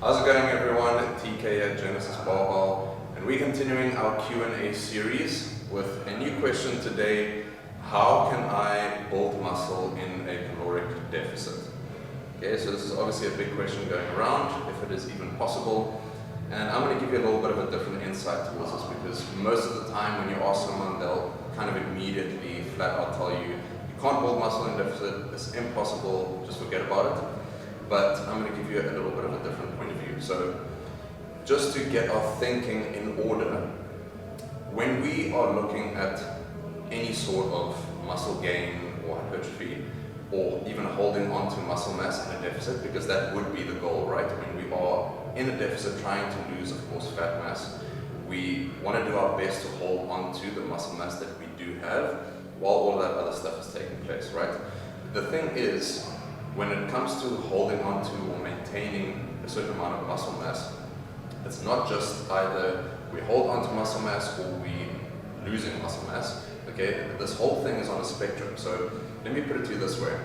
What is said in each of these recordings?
How's it going, everyone? TK at Genesis Barbell, and we're continuing our Q&A series with a new question today: how can I build muscle in a caloric deficit? Okay, so this is obviously a big question going around, if it is even possible, and I'm going to give you a little bit of a different insight towards this, because most of the time when you ask someone, they'll kind of immediately flat out tell you, you can't build muscle in deficit, it's impossible, just forget about it. But I'm going to give you a little bit of a different point of view. So just to get our thinking in order, when we are looking at any sort of muscle gain or hypertrophy, or even holding on to muscle mass in a deficit, because that would be the goal, right? When we are in a deficit trying to lose, of course, fat mass, we want to do our best to hold on to the muscle mass that we do have while all that other stuff is taking place, right? The thing is, when it comes to holding on to or maintaining a certain amount of muscle mass, it's not just either we hold on to muscle mass or we losing muscle mass. Okay, this whole thing is on a spectrum. So let me put it to you this way: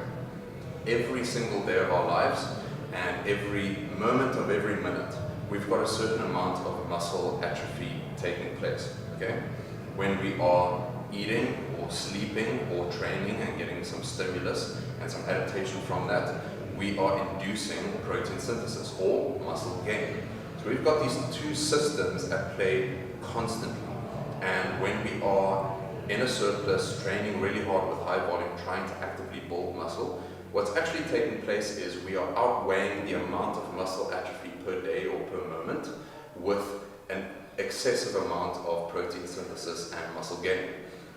every single day of our lives and every moment of every minute, we've got a certain amount of muscle atrophy taking place. Okay, when we are eating or sleeping or training and getting some stimulus and some adaptation from that, we are inducing protein synthesis or muscle gain. So we've got these two systems at play constantly, and when we are in a surplus, training really hard with high volume, trying to actively build muscle, what's actually taking place is we are outweighing the amount of muscle atrophy per day or per moment with an excessive amount of protein synthesis and muscle gain,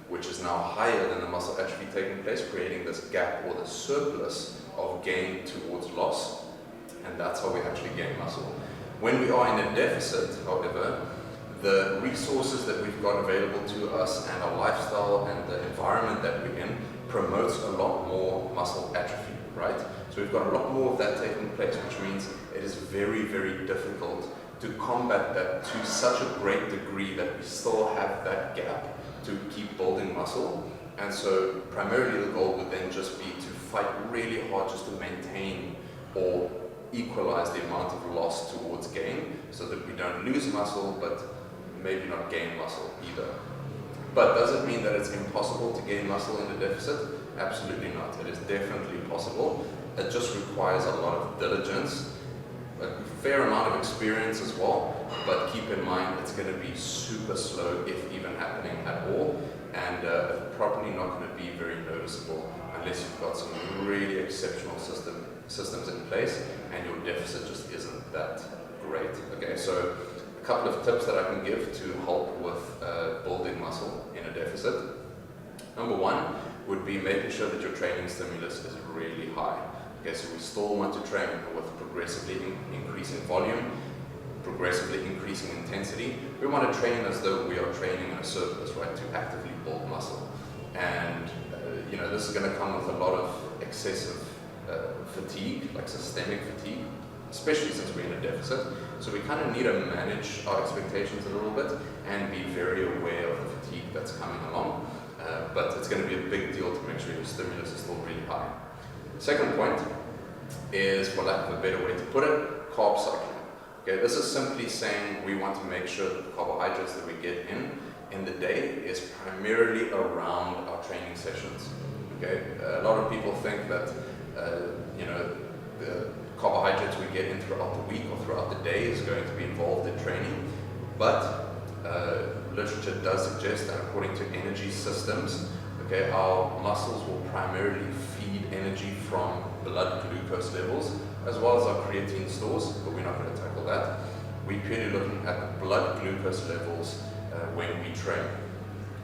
which is now higher than the muscle atrophy taking place, creating this gap or the surplus of gain towards loss, and that's how we actually gain muscle. When we are in a deficit, however, the resources that we've got available to us and our lifestyle and the environment that we're in promotes a lot more muscle atrophy, right? So we've got a lot more of that taking place, which means it is very, very difficult to combat that to such a great degree that we still have that gap to keep building muscle. And so primarily the goal would then just be to fight really hard just to maintain or equalize the amount of loss towards gain, so that we don't lose muscle but maybe not gain muscle either. But does it mean that it's impossible to gain muscle in a deficit? Absolutely not. It is definitely possible. It just requires a lot of diligence, a fair amount of experience as well, but keep in mind it's going to be super slow, if even happening at all, and probably not going to be very noticeable unless you've got some really exceptional systems in place and your deficit just isn't that great. Okay, so a couple of tips that I can give to help with building muscle in a deficit. Number one would be making sure that your training stimulus is really high. Okay, so we still want to train with progressively increasing volume, progressively increasing intensity. We want to train as though we are training in a surplus, right, to actively build muscle. And this is going to come with a lot of excessive fatigue, like systemic fatigue, especially since we're in a deficit. So we kind of need to manage our expectations a little bit and be very aware of the fatigue that's coming along. But it's going to be a big deal to make sure your stimulus is still really high. Second point is, for lack of a better way to put it, carb cycling. Okay, this is simply saying we want to make sure that the carbohydrates that we get in the day is primarily around our training sessions. Okay, a lot of people think that the carbohydrates we get in throughout the week or throughout the day is going to be involved in training, but literature does suggest that according to energy systems, okay, our muscles will primarily feed energy from blood glucose levels as well as our creatine stores, but we're not going to tackle that. We're purely looking at the blood glucose levels when we train.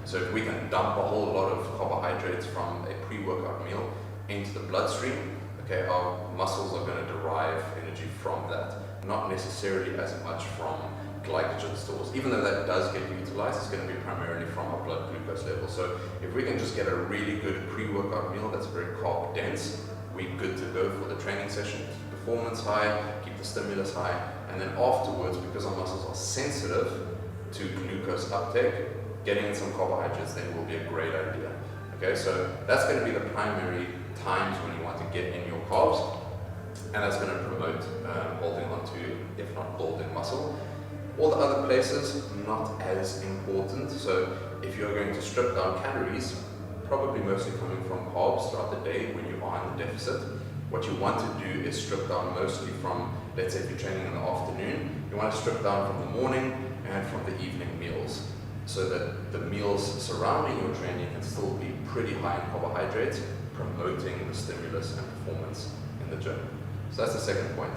So if we can dump a whole lot of carbohydrates from a pre-workout meal into the bloodstream, okay, our muscles are going to derive energy from that, not necessarily as much from glycogen stores. Even though that does get utilized, it's going to be primarily from our blood glucose level. So if we can just get a really good pre-workout meal that's very carb dense, we're good to go for the training session. Keep performance high, keep the stimulus high, and then afterwards, because our muscles are sensitive to glucose uptake, getting in some carbohydrates then will be a great idea. Okay, so that's going to be the primary times when you want to get in your carbs, and that's going to promote holding on to, if not not building muscle. All the other places, not as important. So if you're going to strip down calories, probably mostly coming from carbs throughout the day when you are in the deficit, what you want to do is strip down mostly from, let's say if you're training in the afternoon, you want to strip down from the morning and from the evening meals, so that the meals surrounding your training can still be pretty high in carbohydrates, promoting the stimulus and performance in the gym. So that's the second point.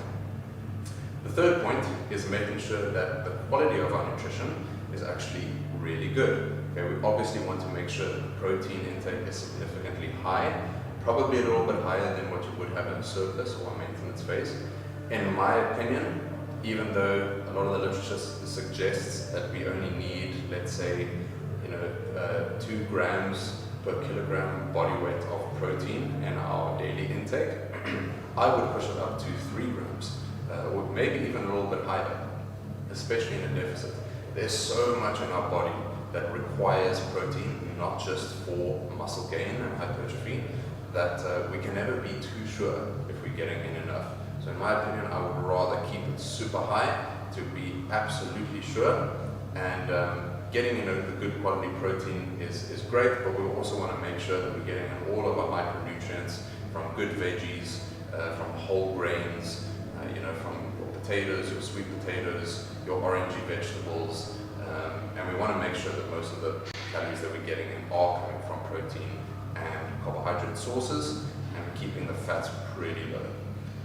The third point is making sure that the quality of our nutrition is actually really good. Okay, we obviously want to make sure that the protein intake is significantly high, probably a little bit higher than what you would have in a surplus or a maintenance phase. In my opinion, even though a lot of the literature suggests that we only need, let's say, 2 grams per kilogram body weight of protein in our daily intake, I would push it up to 3 grams, or maybe even a little bit higher, especially in a deficit. There's so much in our body that requires protein, not just for muscle gain and hypertrophy, that we can never be too sure if we're getting in enough. So in my opinion, I would rather keep it super high to be absolutely sure, and getting the good quality protein is great, but we also want to make sure that we're getting in all of our micronutrients from good veggies, from whole grains, from your potatoes, your sweet potatoes, your orangey vegetables, and we want to make sure that most of the calories that we're getting in are coming from protein and carbohydrate sources, and keeping the fats pretty low.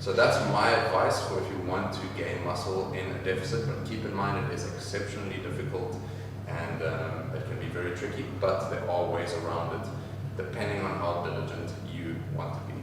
So that's my advice for if you want to gain muscle in a deficit, but keep in mind it is exceptionally difficult, and it can be very tricky, but there are ways around it depending on how diligent you want to be.